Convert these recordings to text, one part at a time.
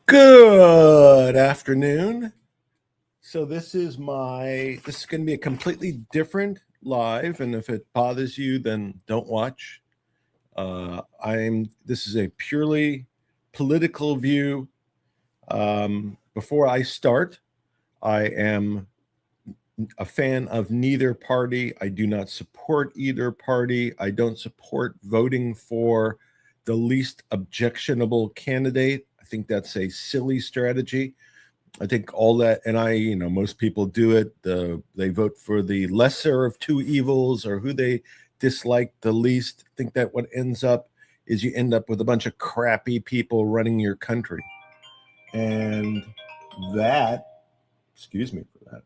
Good afternoon. So this is going to be a completely different live, and if it bothers you, then don't watch. This is a purely political view. Before I start, I am a fan of neither party. I do not support either party. I don't support voting for the least objectionable candidate. I think that's a silly strategy. I think all that, and most people do it. They vote for the lesser of two evils or who they dislike the least. I think that what ends up is you end up with a bunch of crappy people running your country. And that, excuse me for that.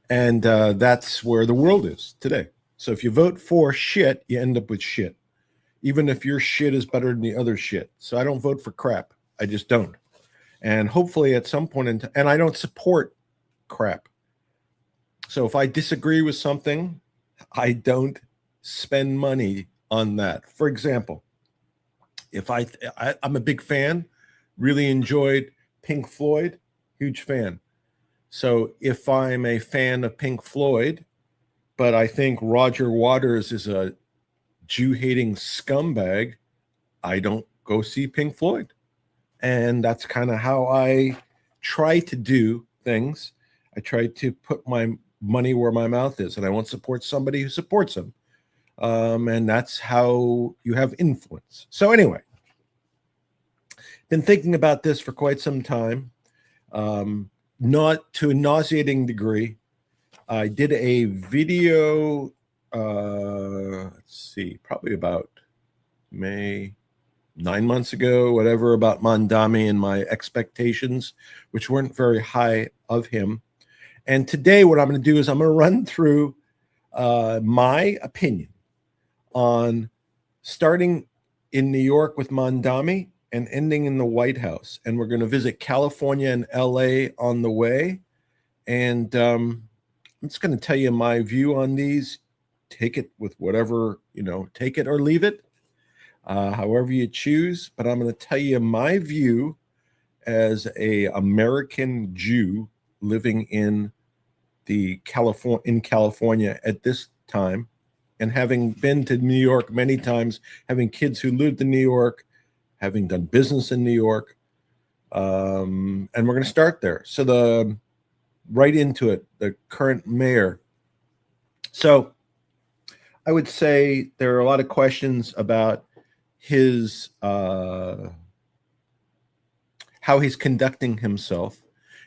And that's where the world is today. So if you vote for shit, you end up with shit, even if your shit is better than the other shit. So I don't vote for crap. I just don't. And hopefully at some point and I don't support crap. So if I disagree with something, I don't spend money on that. For example, if I'm a big fan, really enjoyed Pink Floyd, huge fan. So if I'm a fan of Pink Floyd, but I think Roger Waters is a Jew-hating scumbag, I don't go see Pink Floyd. And that's kind of how I try to do things. I try to put my money where my mouth is, and I won't support somebody who supports them. And that's how you have influence. So anyway, been thinking about this for quite some time, not to a nauseating degree. I did a video, let's see, probably about 9 months ago, whatever, about Mamdani and my expectations, which weren't very high of him. And today what I'm going to do is I'm going to run through my opinion on starting in New York with Mamdani and ending in the White House. And we're going to visit California and LA on the way. And I'm just going to tell you my view on these. Take it with whatever, take it or leave it. However you choose, but I'm going to tell you my view as a American Jew living in California at this time, and having been to New York many times, having kids who lived in New York, having done business in New York, and we're going to start there. So right into it, the current mayor. So I would say there are a lot of questions about his how he's conducting himself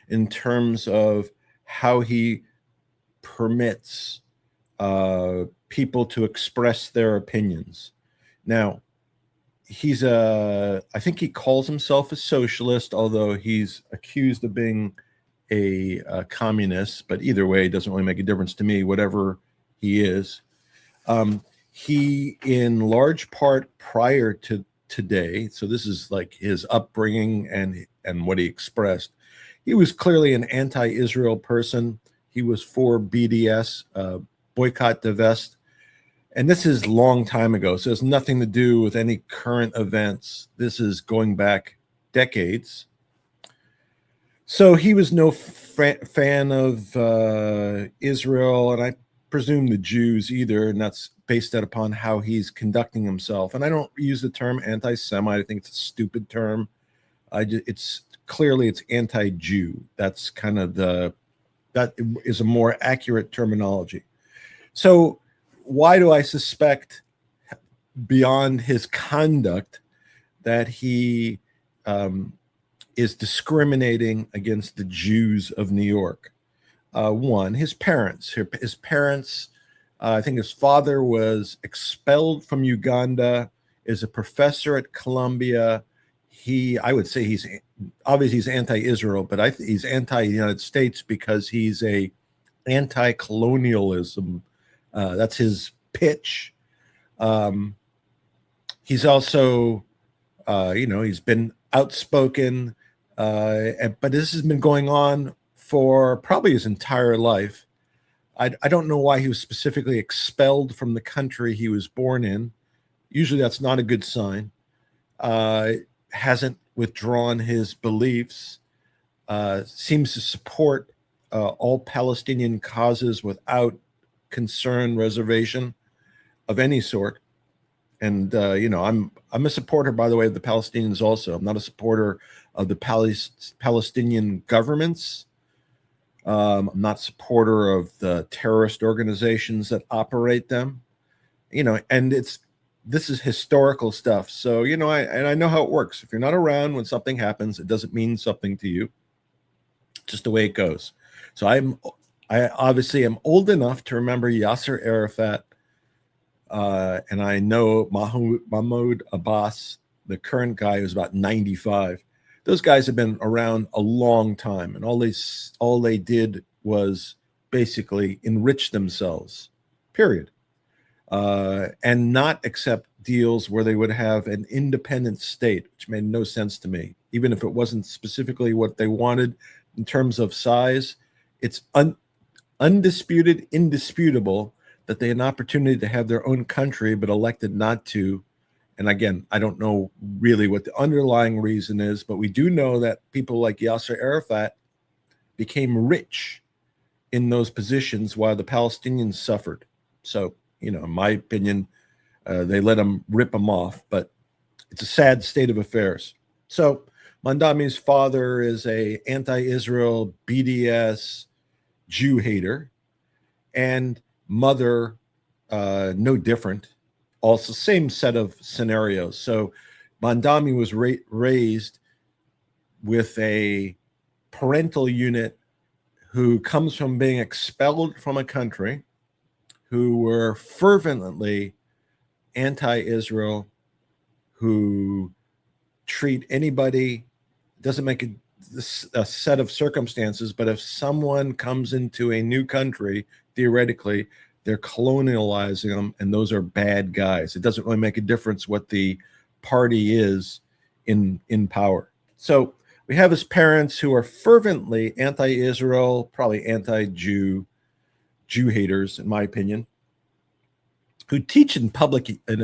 in terms of how he permits people to express their opinions. Now, I think he calls himself a socialist, although he's accused of being a communist, but either way, it doesn't really make a difference to me, whatever he is. He, in large part prior to today, so this is like his upbringing and what he expressed, he was clearly an anti-Israel person. He was for BDS, boycott, divest. And this is a long time ago, so it has nothing to do with any current events. This is going back decades. So he was no fan of Israel, and I presume the Jews either, and that's based upon how he's conducting himself. And I don't use the term anti-Semite. I think it's a stupid term. It's anti-Jew. That's kind of that is a more accurate terminology. So why do I suspect, beyond his conduct, that he is discriminating against the Jews of New York? One, his parents. I think his father was expelled from Uganda, is a professor at Columbia. I would say he's anti-Israel, but he's anti-United States because he's a anti-colonialism. That's his pitch. He's also, he's been outspoken, but this has been going on for probably his entire life. I don't know why he was specifically expelled from the country he was born in. Usually that's not a good sign. uh, hasn't withdrawn his beliefs, seems to support all Palestinian causes without concern, reservation of any sort. And I'm a supporter, by the way, of the Palestinians. Also, I'm not a supporter of the Palestinian governments. I'm not a supporter of the terrorist organizations that operate them. And this is historical stuff. So I know how it works. If you're not around when something happens, it doesn't mean something to you. Just the way it goes. So I obviously am old enough to remember Yasser Arafat. And I know Mahmoud Abbas, the current guy, who's about 95. Those guys have been around a long time, and all they did was basically enrich themselves, period, and not accept deals where they would have an independent state, which made no sense to me, even if it wasn't specifically what they wanted in terms of size. It's undisputed, indisputable that they had an opportunity to have their own country, but elected not to. And again, I don't know really what the underlying reason is, but we do know that people like Yasser Arafat became rich in those positions while the Palestinians suffered. So, in my opinion, they let them rip them off, but it's a sad state of affairs. So Mamdani's father is a anti-Israel BDS Jew hater, and mother, no different. Also, same set of scenarios. So Mamdani was raised with a parental unit who comes from being expelled from a country, who were fervently anti-Israel, who treat anybody, doesn't make a set of circumstances, but if someone comes into a new country, theoretically, they're colonializing them, and those are bad guys. It doesn't really make a difference what the party is in power. So we have his parents who are fervently anti-Israel, probably anti-Jew, Jew haters, in my opinion, who teach in public in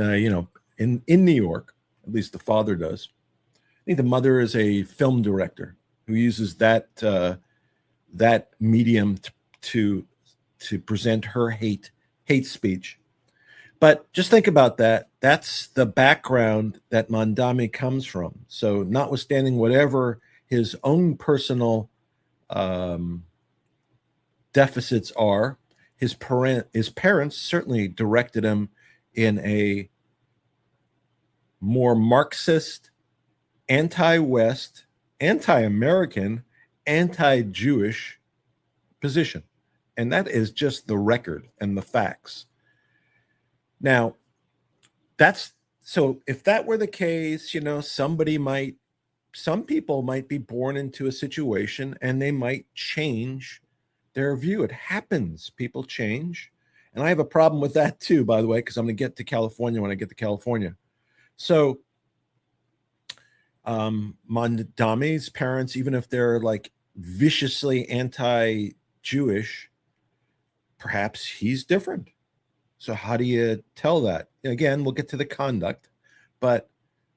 New York. At least the father does. I think the mother is a film director who uses that medium to present her hate speech. But just think about that. That's the background that Mamdani comes from. So notwithstanding whatever his own personal deficits are, his parents certainly directed him in a more Marxist, anti-West, anti-American, anti-Jewish position. And that is just the record and the facts. Now, so if that were the case, some people might be born into a situation and they might change their view. It happens. People change. And I have a problem with that too, by the way, because I'm going to get to California when I get to California. So Mamdani's parents, even if they're like viciously anti-Jewish, perhaps he's different. So how do you tell that? Again, we'll get to the conduct, but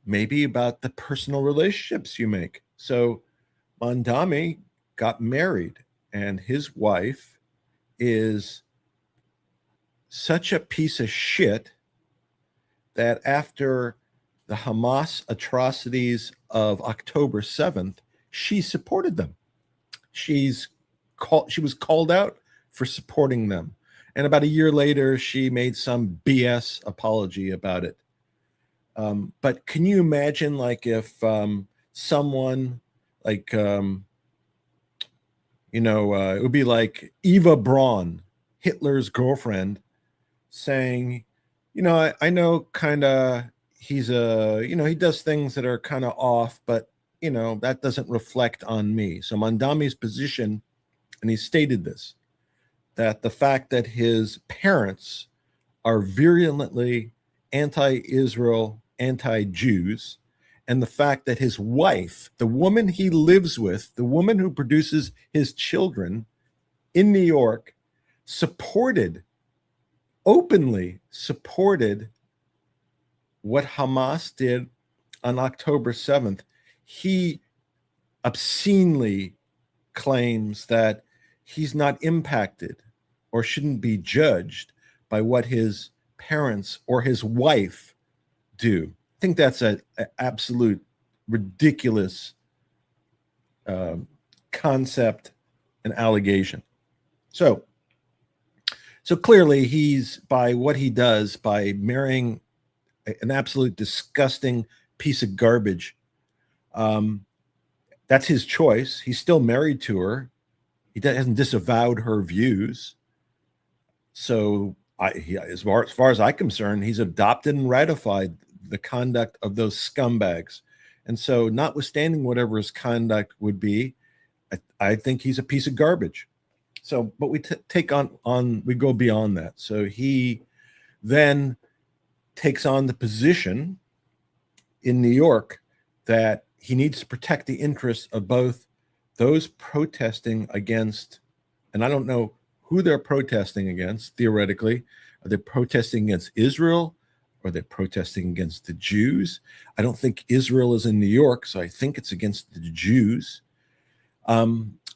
maybe about the personal relationships you make. So Mamdani got married, and his wife is such a piece of shit that after the Hamas atrocities of October 7th, she supported them. She was called out for supporting them. And about a year later, she made some BS apology about it. But can you imagine, like, if someone like, it would be like Eva Braun, Hitler's girlfriend, saying, I know kind of he does things that are kind of off, but, that doesn't reflect on me. So Mamdani's position, and he stated this, that the fact that his parents are virulently anti-Israel, anti-Jews, and the fact that his wife, the woman he lives with, the woman who produces his children in New York, openly supported what Hamas did on October 7th, he obscenely claims that he's not impacted or shouldn't be judged by what his parents or his wife do. I think that's an absolute ridiculous concept and allegation. So clearly he's, by what he does, by marrying an absolute disgusting piece of garbage, that's his choice. He's still married to her. He hasn't disavowed her views. So as far as I'm concerned, he's adopted and ratified the conduct of those scumbags. And so, notwithstanding whatever his conduct would be, I think he's a piece of garbage. So, but we take on we go beyond that. So he then takes on the position in New York that he needs to protect the interests of both those protesting against, and I don't know who they're protesting against, theoretically. Are they protesting against Israel? Or are they protesting against the Jews? I don't think Israel is in New York, so I think it's against the Jews.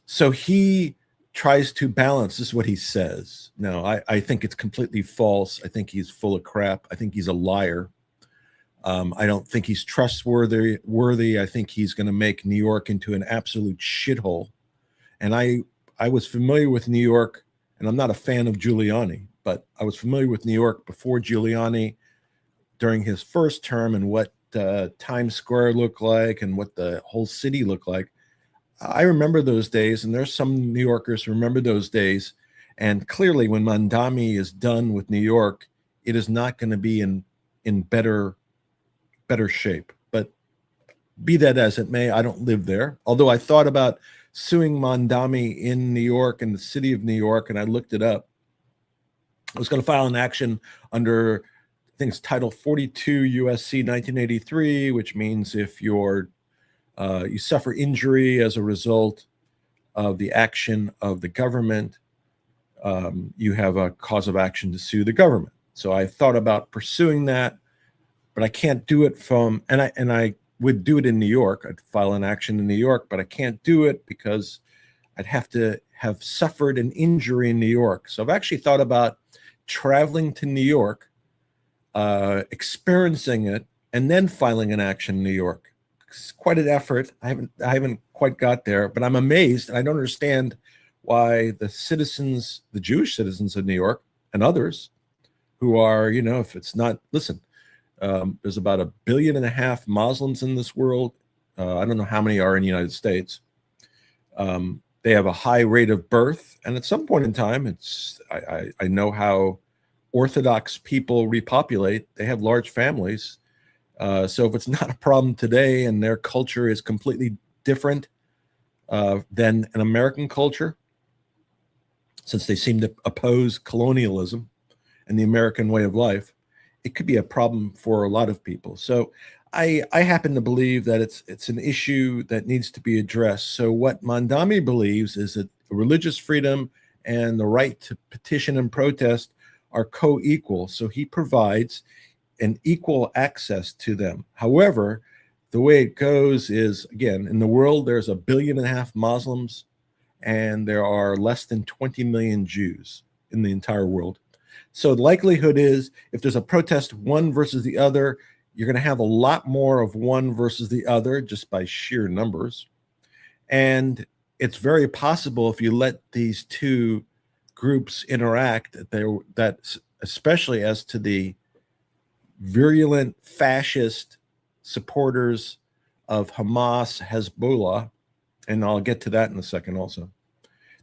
So he tries to balance. This is what he says. Now, I think it's completely false. I think he's full of crap. I think he's a liar. I don't think he's trustworthy. I think he's going to make New York into an absolute shithole. And I was familiar with New York, and I'm not a fan of Giuliani, but I was familiar with New York before Giuliani during his first term, and what Times Square looked like and what the whole city looked like. I remember those days, and there's some New Yorkers who remember those days. And clearly, when Mamdani is done with New York, it is not going to be in better shape. But be that as it may, I don't live there. Although I thought about suing Mamdani in New York, in the city of New York, and I looked it up. I was going to file an action under, I think it's Title 42 USC 1983, which means if you suffer injury as a result of the action of the government, you have a cause of action to sue the government. So I thought about pursuing that, but I can't do it and I would do it in New York. I'd file an action in New York, but I can't do it because I'd have to have suffered an injury in New York. So I've actually thought about traveling to New York, experiencing it, and then filing an action in New York. It's quite an effort. I haven't quite got there, but I'm amazed, and I don't understand why the Jewish citizens of New York and others who are, if it's not, listen, there's about 1.5 billion Muslims in this world. I don't know how many are in the United States. They have a high rate of birth, and at some point in time, I know how Orthodox people repopulate. They have large families. So if it's not a problem today and their culture is completely different than an American culture, since they seem to oppose colonialism and the American way of life, it could be a problem for a lot of people. So I happen to believe that it's an issue that needs to be addressed. So what Mamdani believes is that religious freedom and the right to petition and protest are co-equal. So he provides an equal access to them. However, the way it goes is, again, in the world, there's 1.5 billion Muslims, and there are less than 20 million Jews in the entire world. So the likelihood is, if there's a protest one versus the other, you're going to have a lot more of one versus the other just by sheer numbers. And it's very possible, if you let these two groups interact, that especially as to the virulent fascist supporters of Hamas, Hezbollah, and I'll get to that in a second also,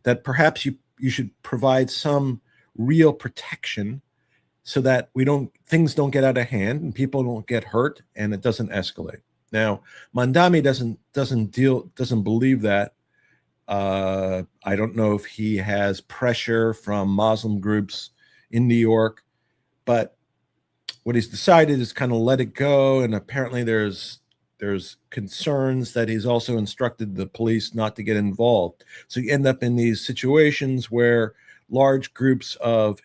that perhaps you should provide some real protection so that things don't get out of hand and people don't get hurt and it doesn't escalate. Now, Mamdani doesn't believe that. I don't know if he has pressure from Muslim groups in New York, but what he's decided is kind of let it go. And apparently there's concerns that he's also instructed the police not to get involved. So you end up in these situations where large groups of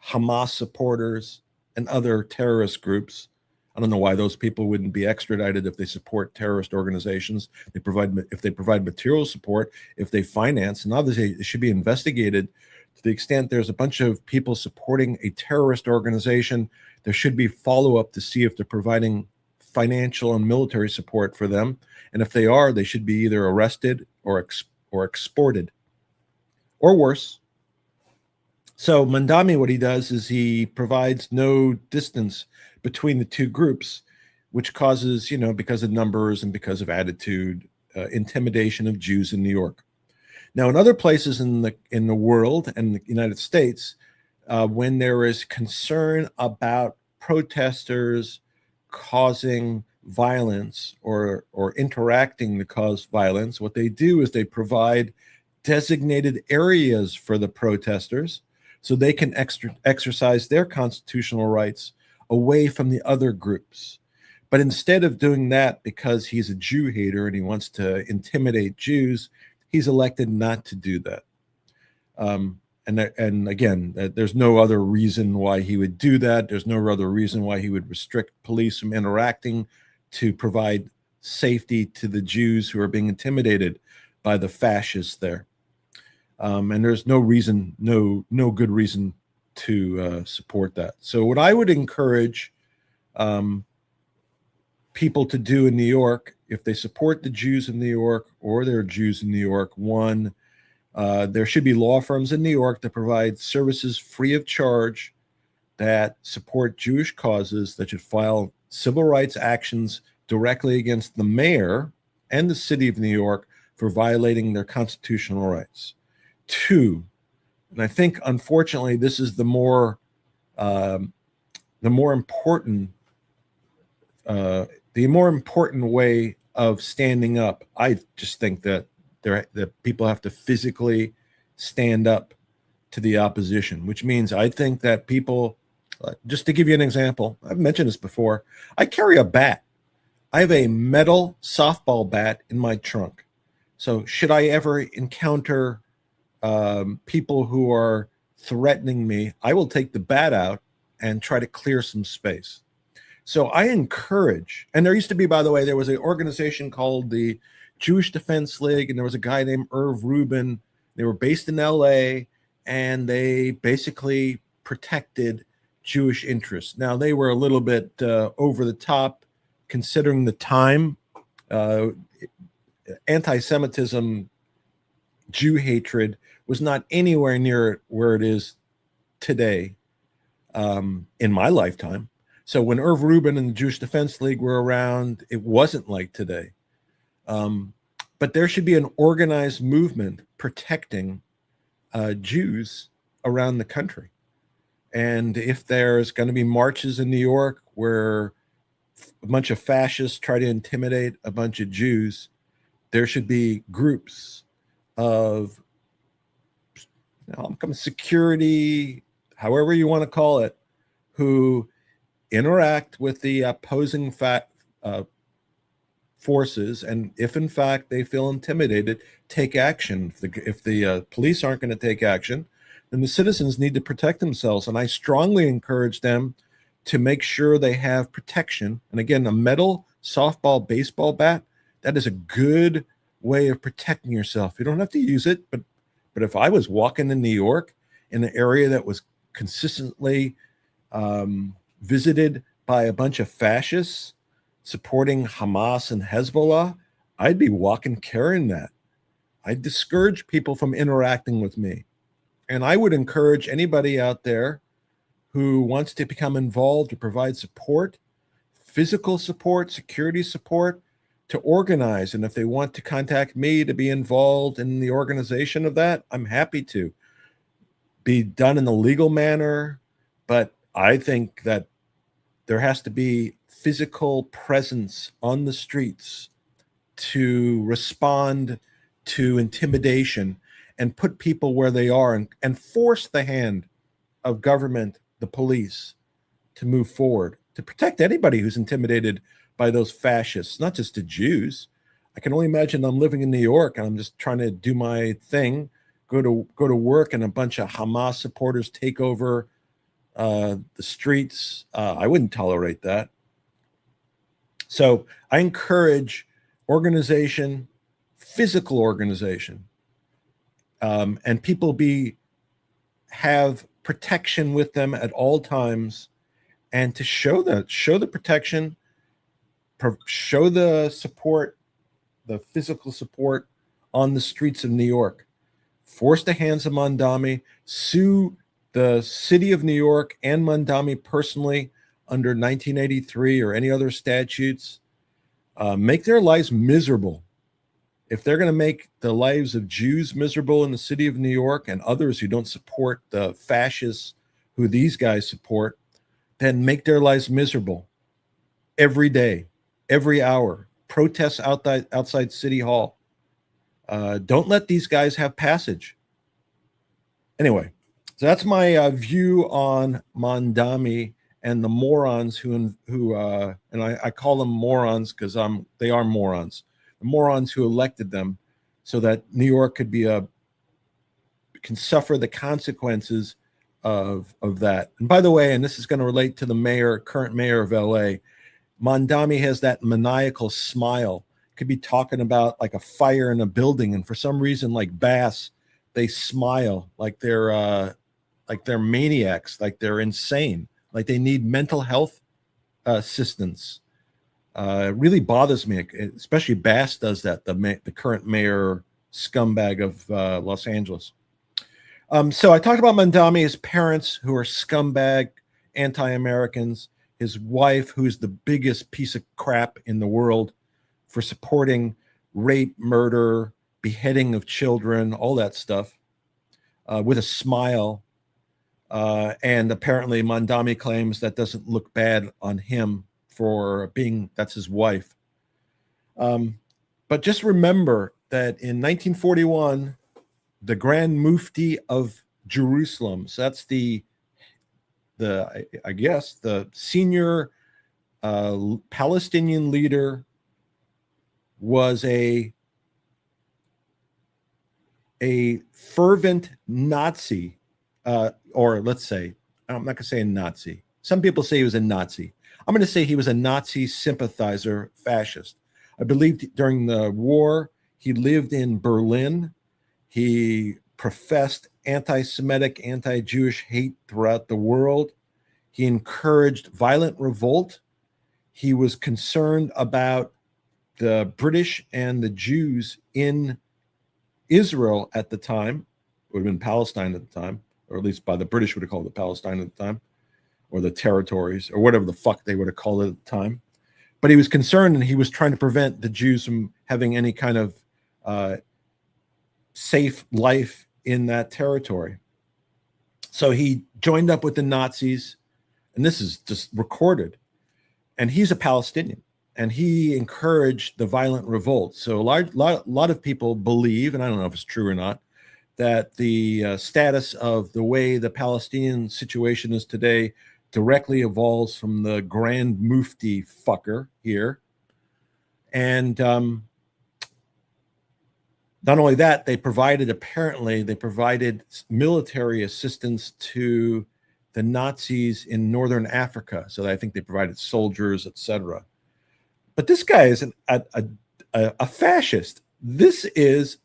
Hamas supporters and other terrorist groups I don't know why those people wouldn't be extradited if they support terrorist organizations. If they provide material support, if they finance, and obviously it should be investigated to the extent there's a bunch of people supporting a terrorist organization. There should be follow-up to see if they're providing financial and military support for them, and if they are, they should be either arrested or exported, or worse. So Mamdani, what he does is he provides no distance between the two groups, which causes, because of numbers and because of attitude, intimidation of Jews in New York. Now, in other places in the world and the United States, when there is concern about protesters causing violence or interacting to cause violence, what they do is they provide designated areas for the protesters so they can exercise their constitutional rights away from the other groups. But instead of doing that because he's a Jew hater and he wants to intimidate Jews, he's elected not to do that. And again, there's no other reason why he would do that. There's no other reason why he would restrict police from interacting to provide safety to the Jews who are being intimidated by the fascists there. And there's no reason, no good reason to support that. So what I would encourage people to do in New York, if they support the Jews in New York or they're Jews in New York, one, there should be law firms in New York that provide services free of charge that support Jewish causes that should file civil rights actions directly against the mayor and the city of New York for violating their constitutional rights. Two, and I think unfortunately this is the more important way of standing up. I just think that people have to physically stand up to the opposition, which means I think that people, just to give you an example, I've mentioned this before, I carry a bat. I have a metal softball bat in my trunk. So should I ever encounter people who are threatening me, I will take the bat out and try to clear some space. So I encourage, and there used to be, by the way, there was an organization called the Jewish Defense League, and there was a guy named Irv Rubin. They were based in LA, and they basically protected Jewish interests. Now, they were a little bit over the top, considering the time. Anti-Semitism, Jew hatred was not anywhere near where it is today in my lifetime. So when Irv Rubin and the Jewish Defense League were around, it wasn't like today. But there should be an organized movement protecting Jews around the country. And if there's going to be marches in New York where a bunch of fascists try to intimidate a bunch of Jews, there should be groups of security, however you want to call it, who interact with the opposing forces, and if in fact they feel intimidated, take action. If the police aren't going to take action, then the citizens need to protect themselves. And I strongly encourage them to make sure they have protection. And again, a metal softball baseball bat, that is a good way of protecting yourself. You don't have to use it, but if I was walking in New York in an area that was consistently visited by a bunch of fascists supporting Hamas and Hezbollah, I'd be walking carrying that. I'd discourage people from interacting with me. And I would encourage anybody out there who wants to become involved to provide support, physical support, security support, to organize. And if they want to contact me to be involved in the organization of that, I'm happy to. Be done in a legal manner, but I think that there has to be physical presence on the streets to respond to intimidation and put people where they are and force the hand of government, the police, to move forward, to protect anybody who's intimidated by those fascists, not just the Jews. I can only imagine I'm living in New York and I'm just trying to do my thing, go to work, and a bunch of Hamas supporters take over the streets. I wouldn't tolerate that. So I encourage organization, physical organization, and people have protection with them at all times, and to show the protection, show the support, the physical support on the streets of New York. Force the hands of Mamdani, sue the city of New York and Mamdani personally under 1983 or any other statutes. Make their lives miserable. If they're going to make the lives of Jews miserable in the city of New York and others who don't support the fascists who these guys support, then make their lives miserable every day, every hour. Protests outside City Hall. Don't let these guys have passage. Anyway, so that's my view on Mamdani and the morons who and I call them morons because they are morons. The morons who elected them so that New York can suffer the consequences of that. And by the way, and this is going to relate to the current mayor of LA, Mamdani has that maniacal smile. Could be talking about like a fire in a building, and for some reason, like Bass, they smile like they're maniacs, like they're insane, like they need mental health assistance. It really bothers me, especially Bass does that. The current mayor scumbag of Los Angeles. So I talked about Mamdani, his parents who are scumbag, anti-Americans, his wife who's the biggest piece of crap in the world for supporting rape, murder, beheading of children, all that stuff, with a smile. And apparently Mamdani claims that doesn't look bad on him for that's his wife. But just remember that in 1941, the Grand Mufti of Jerusalem, so that's I guess the senior Palestinian leader, was a fervent Nazi, or let's say, I'm not going to say a Nazi. Some people say he was a Nazi. I'm going to say he was a Nazi sympathizer, fascist. I believe during the war, he lived in Berlin. He professed anti-Semitic, anti-Jewish hate throughout the world. He encouraged violent revolt. He was concerned about the British and the Jews in Israel at the time. It would have been Palestine at the time, or at least by the British would have called it Palestine at the time, or the territories, or whatever the fuck they would have called it at the time. But he was concerned, and he was trying to prevent the Jews from having any kind of safe life in that territory. So he joined up with the Nazis, and this is just recorded. And he's a Palestinian, and he encouraged the violent revolt. So a lot of people believe, and I don't know if it's true or not, that the status of the way the Palestinian situation is today directly evolves from the Grand Mufti fucker here. And not only that, they provided military assistance to the Nazis in Northern Africa. So I think they provided soldiers, etc. But this guy is a fascist. This is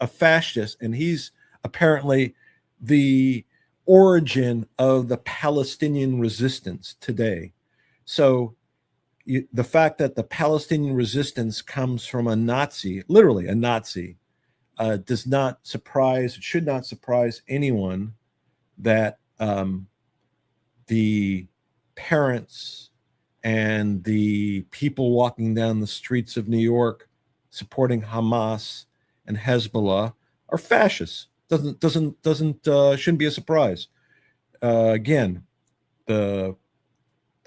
a fascist, and he's apparently the origin of the Palestinian resistance today. So the fact that the Palestinian resistance comes from a Nazi, literally a Nazi, should not surprise anyone that the parents and the people walking down the streets of New York supporting Hamas and Hezbollah are fascists. Shouldn't be a surprise. Again, the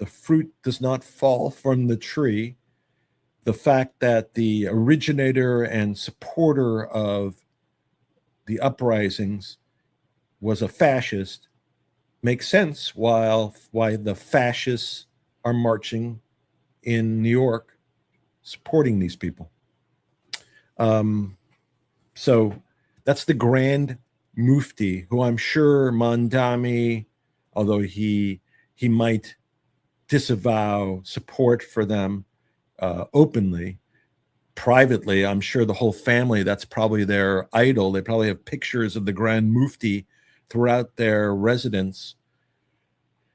fruit does not fall from the tree. The fact that the originator and supporter of the uprisings was a fascist makes sense why the fascists are marching in New York supporting these people. So that's the Grand Mufti, who I'm sure Mamdani, although he might disavow support for them, openly. Privately, I'm sure the whole family, that's probably their idol. They probably have pictures of the Grand Mufti throughout their residence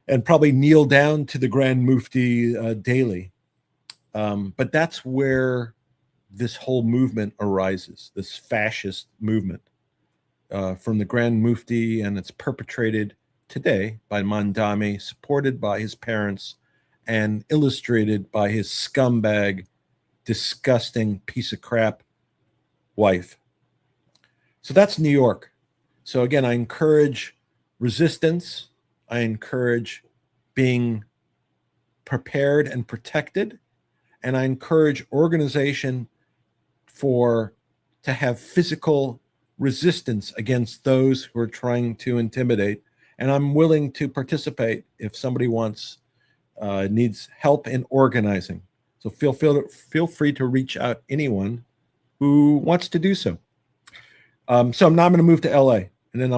and probably kneel down to the Grand Mufti daily. But that's where this whole movement arises, this fascist movement from the Grand Mufti, and it's perpetrated today by Mamdani, supported by his parents, and illustrated by his scumbag, disgusting piece of crap wife. So that's New York. So again, I encourage resistance. I encourage being prepared and protected. And I encourage organization to have physical resistance against those who are trying to intimidate. And I'm willing to participate if somebody needs help in organizing. So feel free to reach out anyone who wants to do so. So now I'm going to move to LA, and then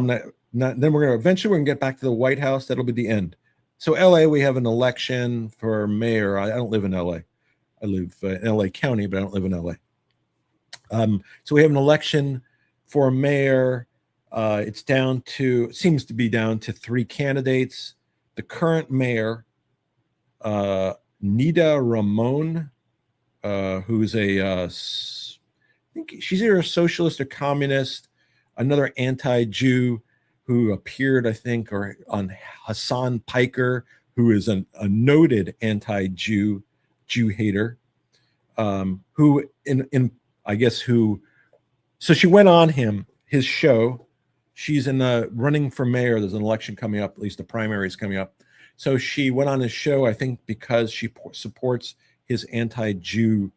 eventually we're going to get back to the White House. That'll be the end. So LA, we have an election for mayor. I don't live in LA. I live in LA County, but I don't live in LA. So we have an election for a mayor. It seems to be down to 3 candidates. The current mayor, Nida Ramon, who's I think she's either a socialist or communist, another anti-Jew who appeared, I think, or on Hassan Piker, who is a noted anti-Jew, Jew hater, so she went on his show. She's in the running for mayor. There's an election coming up, at least the primary is coming up. So she went on his show, I think, because she supports his anti-Jew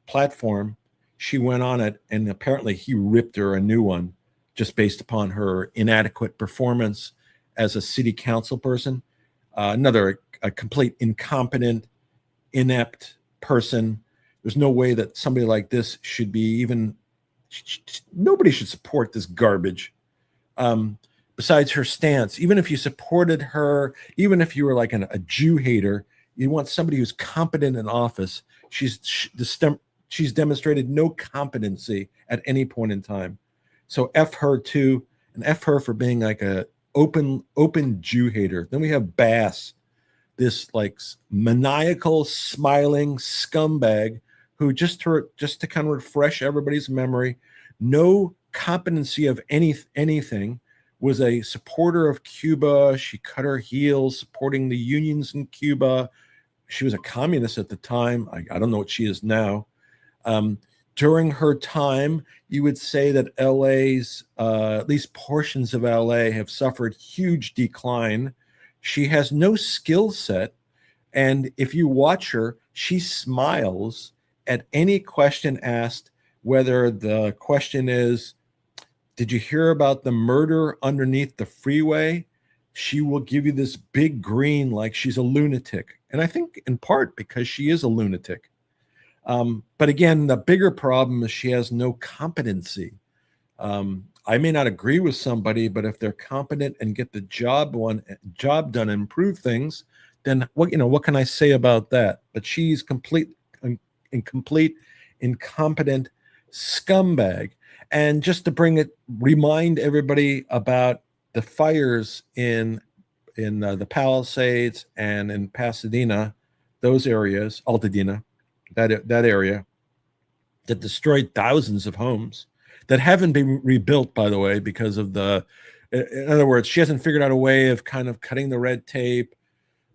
platform. She went on it, and apparently he ripped her a new one just based upon her inadequate performance as a city council person. A complete incompetent, inept person. There's no way that somebody like this should be even, nobody should support this garbage. Besides her stance, even if you supported her, even if you were like a Jew hater, you want somebody who's competent in office. She's demonstrated no competency at any point in time. So F her too, and F her for being like a open Jew hater. Then we have Bass, this like maniacal, smiling scumbag who just to kind of refresh everybody's memory, no competency of anything, was a supporter of Cuba. She cut her heels supporting the unions in Cuba. She was a communist at the time. I don't know what she is now. During her time, you would say that LA's, at least portions of LA, have suffered huge decline. She has no skill set. And if you watch her, she smiles at any question asked, whether the question is, did you hear about the murder underneath the freeway? She will give you this big grin like she's a lunatic. And I think in part because she is a lunatic. But again, the bigger problem is she has no competency. I may not agree with somebody, but if they're competent and get the job done and improve things, then what can I say about that? But she's complete, incompetent scumbag. And just to remind everybody about the fires in the Palisades and in Pasadena, those areas, Altadena, that area, that destroyed thousands of homes that haven't been rebuilt, by the way, because of in other words, she hasn't figured out a way of kind of cutting the red tape.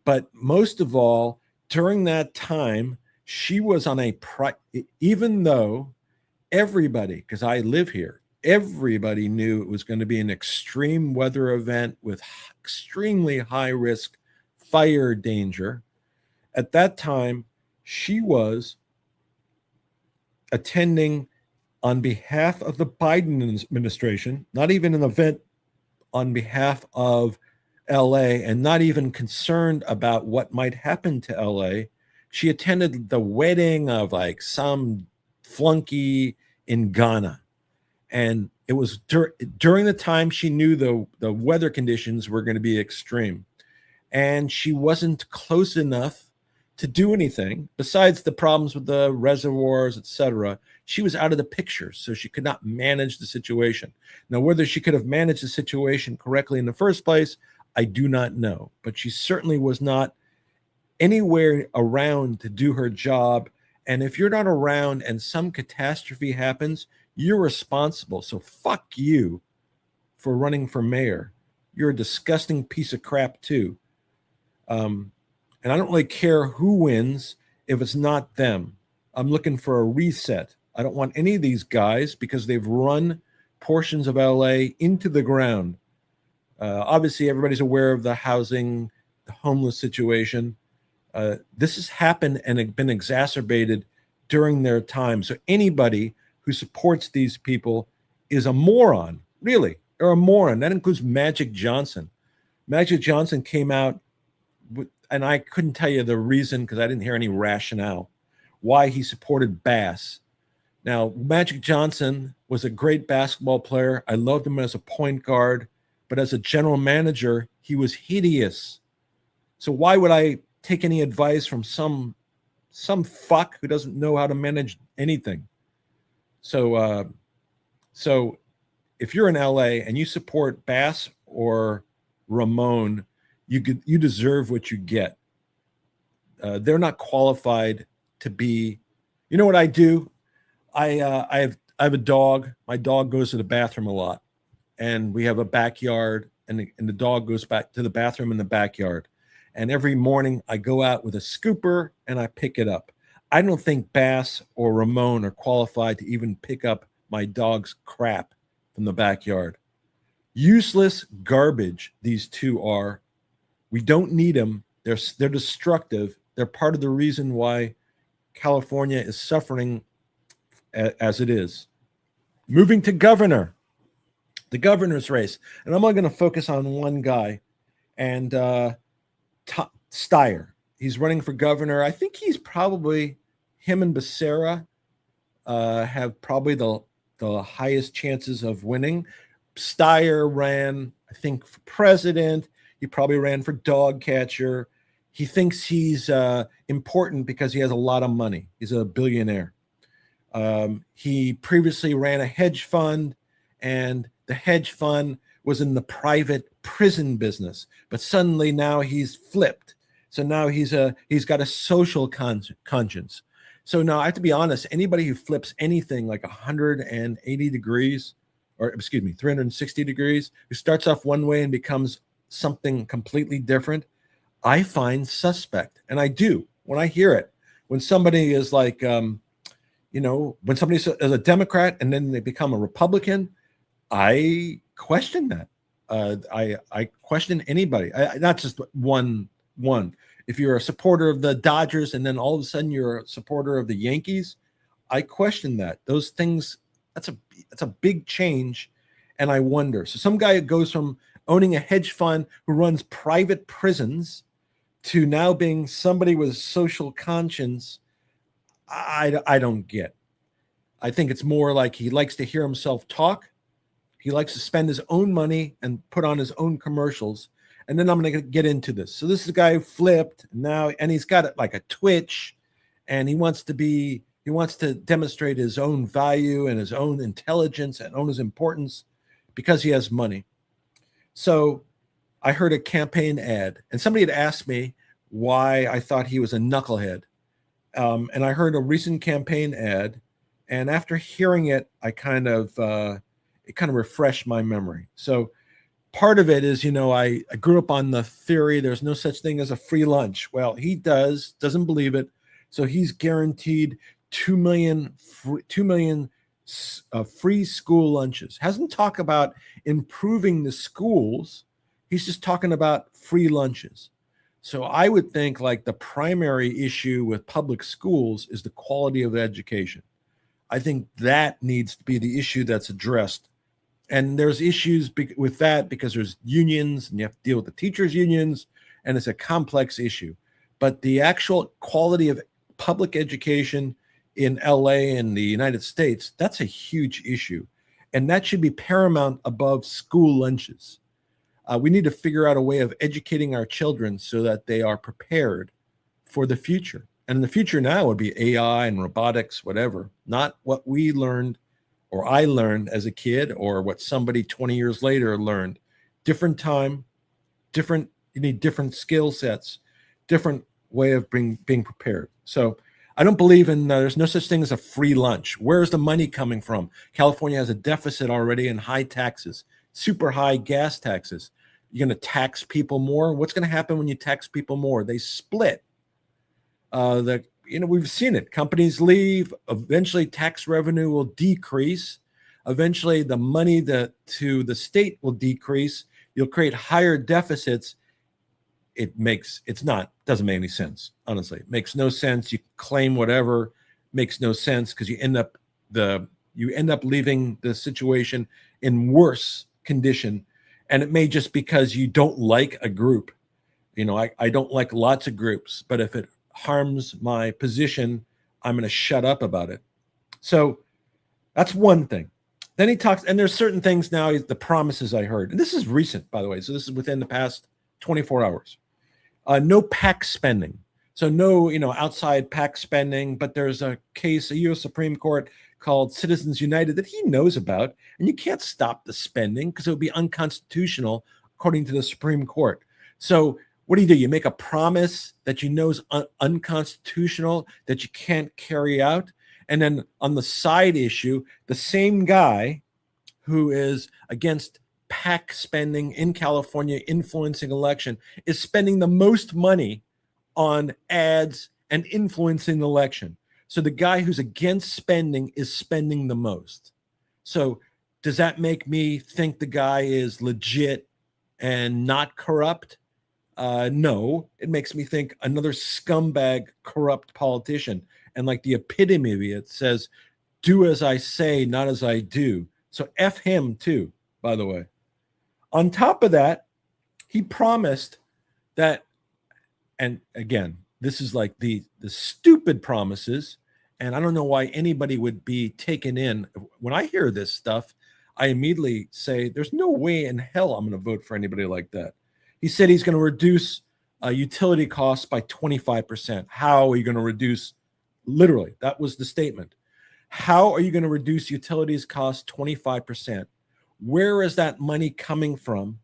But most of all, during that time, she was on even though everybody, because I live here, everybody knew it was going to be an extreme weather event with extremely high risk fire danger. At that time, she was attending on behalf of the Biden administration, not even an event on behalf of LA, and not even concerned about what might happen to LA. She attended the wedding of like some flunky in Ghana. And it was during the time she knew the weather conditions were going to be extreme. And she wasn't close enough to do anything besides the problems with the reservoirs, etc. She was out of the picture, so she could not manage the situation. Now, whether she could have managed the situation correctly in the first place, I do not know. But she certainly was not anywhere around to do her job. And if you're not around and some catastrophe happens, you're responsible. So fuck you for running for mayor. You're a disgusting piece of crap too. And I don't really care who wins if it's not them. I'm looking for a reset. I don't want any of these guys because they've run portions of LA into the ground. Obviously, everybody's aware of the housing, the homeless situation. This has happened and been exacerbated during their time. So anybody who supports these people is a moron, really. They're a moron. That includes Magic Johnson. Magic Johnson came out with, and I couldn't tell you the reason because I didn't hear any rationale why he supported Bass. Now, Magic Johnson was a great basketball player. I loved him as a point guard, but as a general manager, he was hideous. So why would I take any advice from some fuck who doesn't know how to manage anything? So if you're in LA and you support Bass or Ramon, you deserve what you get. They're not qualified to be. You know what I do? I have a dog. My dog goes to the bathroom a lot, and we have a backyard, and the dog goes back to the bathroom in the backyard. And every morning I go out with a scooper and I pick it up. I don't think Bass or Ramon are qualified to even pick up my dog's crap from the backyard. Useless garbage these two are. We don't need them. They're destructive. They're part of the reason why California is suffering as it is. Moving to governor, the governor's race. And I'm only going to focus on one guy, and Steyer. He's running for governor. I think he's probably, him and Becerra have probably the highest chances of winning. Steyer ran, I think, for president. He probably ran for dog catcher. He thinks he's important because he has a lot of money. He's a billionaire. He previously ran a hedge fund, and the hedge fund was in the private prison business. But suddenly now he's flipped. So now he's got a social conscience. So now I have to be honest, anybody who flips anything like 180 degrees, or excuse me, 360 degrees, who starts off one way and becomes something completely different, I find suspect. And I do when I hear it. When somebody is like, when somebody is a Democrat and then they become a Republican, I question that. I question anybody, not just one. If you're a supporter of the Dodgers and then all of a sudden you're a supporter of the Yankees, I question that. Those things, that's a big change, and I wonder. So some guy goes from owning a hedge fund who runs private prisons to now being somebody with social conscience. I don't get. I think it's more like he likes to hear himself talk. He likes to spend his own money and put on his own commercials. And then I'm going to get into this. So this is a guy who flipped now, and he's got it like a Twitch, and he wants to demonstrate his own value and his own intelligence and own his importance because he has money. So I heard a campaign ad, and somebody had asked me why I thought he was a knucklehead. And I heard a recent campaign ad, and after hearing it, it kind of refreshed my memory. So part of it is, I grew up on the theory there's no such thing as a free lunch. Well, he doesn't believe it. So he's guaranteed 2 million free school lunches. Hasn't talked about improving the schools. He's just talking about free lunches. So I would think like the primary issue with public schools is the quality of education. I think that needs to be the issue that's addressed. And there's issues with that because there's unions and you have to deal with the teachers' unions, and it's a complex issue. But the actual quality of public education in LA and the United States, that's a huge issue. And that should be paramount above school lunches. We need to figure out a way of educating our children so that they are prepared for the future. And the future now would be AI and robotics, whatever, not what we learned or I learned as a kid or what somebody 20 years later learned. Different time, different, you need different skill sets, different way of being prepared. So I don't believe in, there's no such thing as a free lunch. Where's the money coming from? California has a deficit already and high taxes, super high gas taxes. You're going to tax people more. What's going to happen when you tax people more? They split. We've seen it. Companies leave. Eventually, tax revenue will decrease. Eventually, the money to the state will decrease. You'll create higher deficits. Doesn't make any sense. Honestly, it makes no sense. You claim whatever, makes no sense because you end up leaving the situation in worse condition, and it may just because you don't like a group. I don't like lots of groups, but if it harms my position, I'm going to shut up about it. So that's one thing. Then he talks, and there's certain things now, the promises I heard, and this is recent, by the way. So this is within the past 24 hours. No PAC spending. So no, outside PAC spending, but there's a case, a U.S. Supreme Court called Citizens United that he knows about, and you can't stop the spending because it would be unconstitutional according to the Supreme Court. So what do? You make a promise that you know is unconstitutional, that you can't carry out. And then on the side issue, the same guy who is against PAC spending in California, influencing election, is spending the most money on ads and influencing the election. So the guy who's against spending is spending the most. So does that make me think the guy is legit and not corrupt? No, it makes me think another scumbag, corrupt politician. And like the epitome of it says, do as I say, not as I do. So F him too, by the way. On top of that, he promised that, and again, this is like the stupid promises, and I don't know why anybody would be taken in. When I hear this stuff, I immediately say, there's no way in hell I'm going to vote for anybody like that. He said he's going to reduce utility costs by 25%. How are you going to reduce? Literally, that was the statement. How are you going to reduce utilities costs 25%? Where is that money coming from?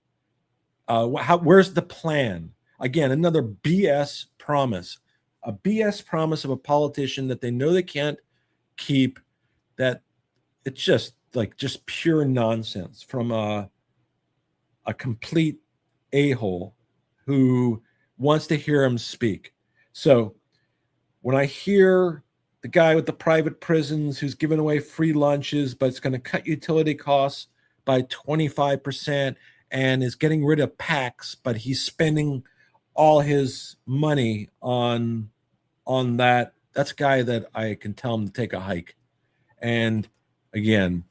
Where's the plan? Again, another BS promise. A BS promise of a politician that they know they can't keep, that it's just pure nonsense from a complete a-hole who wants to hear him speak. So when I hear the guy with the private prisons who's giving away free lunches, but it's going to cut utility costs by 25% and is getting rid of PACs, but he's spending all his money on that, that's a guy that I can tell him to take a hike. And again,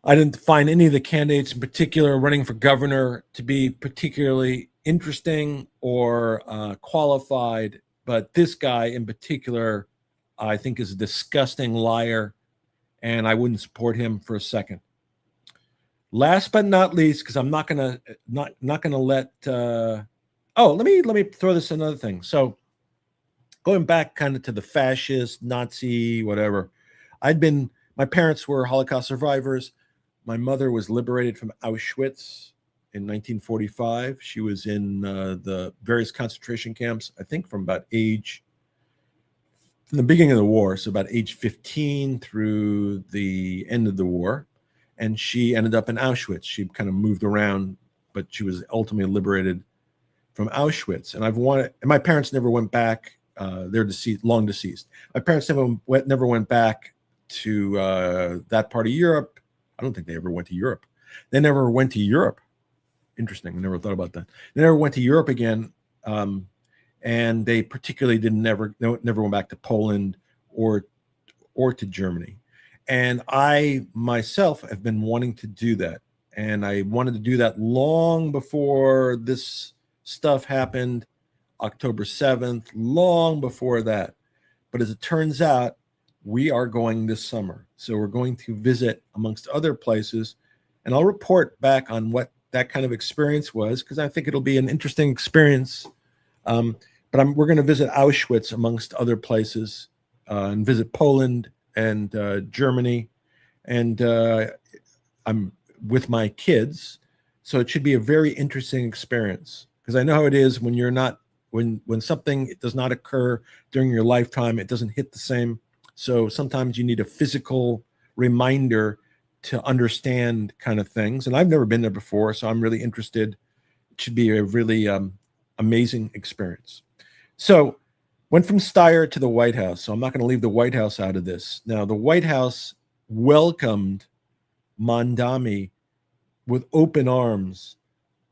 I didn't find any of the candidates in particular running for governor to be particularly interesting or qualified, but this guy in particular, I think, is a disgusting liar, and I wouldn't support him for a second. Last but not least, because I'm not gonna let. Let me throw this another thing. So, going back kind of to the fascist, Nazi, whatever, my parents were Holocaust survivors. My mother was liberated from Auschwitz in 1945. She was in the various concentration camps, I think from the beginning of the war, so about age 15 through the end of the war. And she ended up in Auschwitz. She kind of moved around, but she was ultimately liberated from Auschwitz. And my parents never went back. They're deceased, long deceased. My parents never went back to that part of Europe. I don't think they ever went to Europe. They never went to Europe. Interesting. I never thought about that. They never went to Europe again. And they particularly never went back to Poland or to Germany. And I myself have been wanting to do that. And I wanted to do that long before this stuff happened, October 7th, long before that. But as it turns out, we are going this summer. So we're going to visit, amongst other places, and I'll report back on what that kind of experience was, because I think it'll be an interesting experience. but we're going to visit Auschwitz amongst other places, and visit Poland and Germany, and I'm with my kids, so it should be a very interesting experience, because I know how it is when you're not when something does not occur during your lifetime, it doesn't hit the same. So sometimes you need a physical reminder to understand kind of things, and I've never been there before, so I'm really interested. It should be a really amazing experience. So went from Steyer to the White House, so I'm not going to leave the White House out of this. Now, the White House welcomed Mamdani with open arms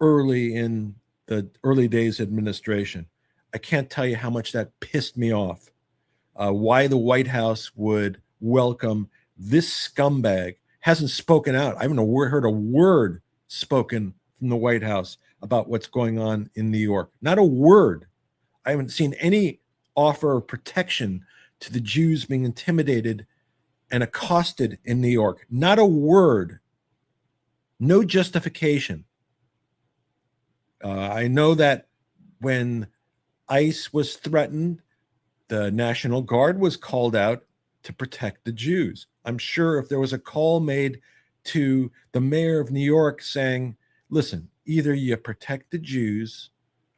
early in the early days of administration. I can't tell you how much that pissed me off. Why the White House would welcome this scumbag hasn't spoken out. I haven't heard a word spoken from the White House about what's going on in New York. Not a word. I haven't seen any offer of protection to the Jews being intimidated and accosted in New York. Not a word. No justification. I know that when ICE was threatened, the National Guard was called out to protect the Jews. I'm sure if there was a call made to the mayor of New York saying, listen, either you protect the Jews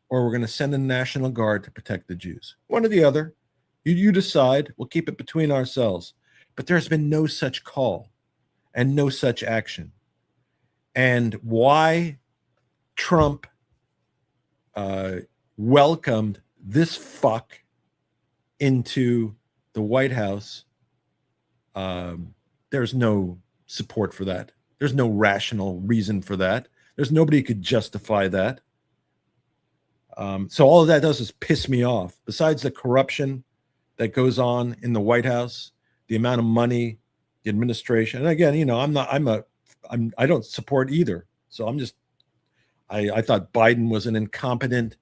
or we're going to send the National Guard to protect the Jews. One or the other. You decide. We'll keep it between ourselves. But there's been no such call and no such action. And why Trump welcomed this fuck into the White House, there's no support for that. There's no rational reason for that. There's nobody who could justify that. So all of that does is piss me off. Besides the corruption that goes on in the White House, the amount of money, the administration, and again, you know, I don't support either. So I thought Biden was an incompetent,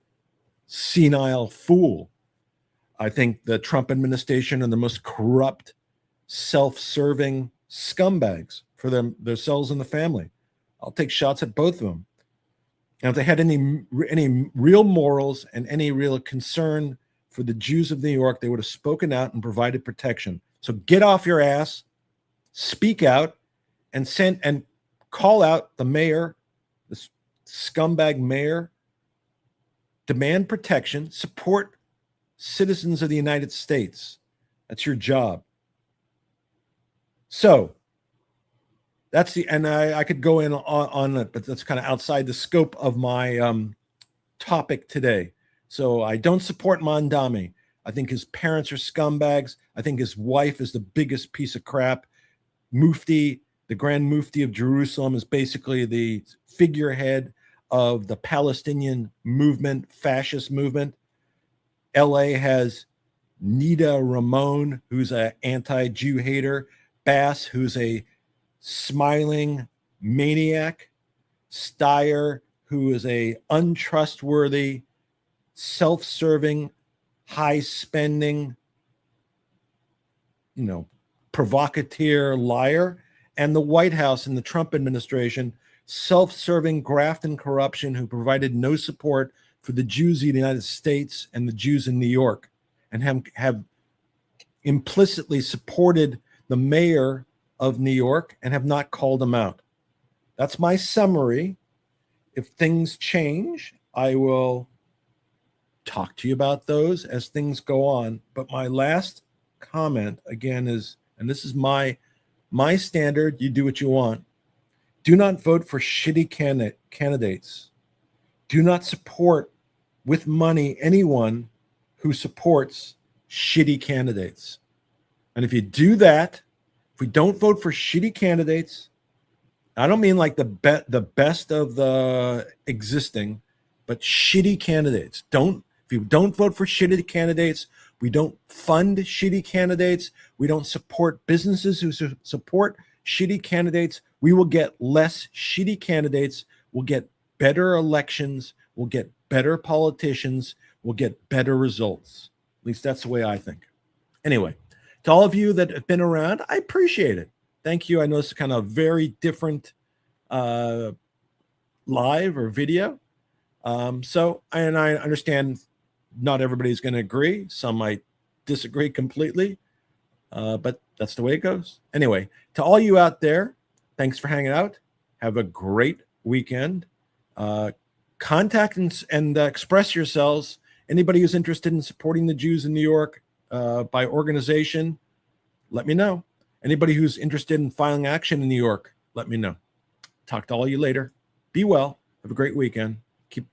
senile fool. I think the Trump administration are the most corrupt, self-serving scumbags for themselves and the family. I'll take shots at both of them. And if they had any real morals and any real concern for the Jews of New York, they would have spoken out and provided protection. So get off your ass, speak out, and call out the mayor, this scumbag mayor, demand protection, support citizens of the United States. That's your job. So that's and I could go in on it, but that's kind of outside the scope of my topic today. So I don't support Mamdani. I think his parents are scumbags. I think his wife is the biggest piece of crap. Mufti, the Grand Mufti of Jerusalem, is basically the figurehead of the Palestinian movement, fascist movement. LA has Nida Ramon, who's an anti-Jew hater. Bass, who's a smiling maniac. Steyer, who is a untrustworthy, self-serving, high-spending, provocateur, liar. And the White House and the Trump administration, self-serving graft and corruption, who provided no support for the Jews of the United States and the Jews in New York, and have implicitly supported the mayor of New York and have not called him out. That's my summary. If things change, I will talk to you about those as things go on. But my last comment again is, and this is my standard, you do what you want. Do not vote for shitty candidates. Do not support with money anyone who supports shitty candidates. And if you do that, if we don't vote for shitty candidates, I don't mean like the best of the existing, but shitty candidates. If you don't vote for shitty candidates, we don't fund shitty candidates, we don't support businesses who support shitty candidates, we will get less shitty candidates, we'll get better elections, we'll get better politicians, we'll get better results. At least that's the way I think. Anyway, to all of you that have been around, I appreciate it. Thank you. I know it's kind of very different live or video. And I understand not everybody's going to agree. Some might disagree completely, but that's the way it goes. Anyway, to all you out there, thanks for hanging out. Have a great weekend. Contact and express yourselves. Anybody who's interested in supporting the Jews in New York by organization, let me know. Anybody who's interested in filing action in New York, let me know. Talk to all you later. Be well. Have a great weekend.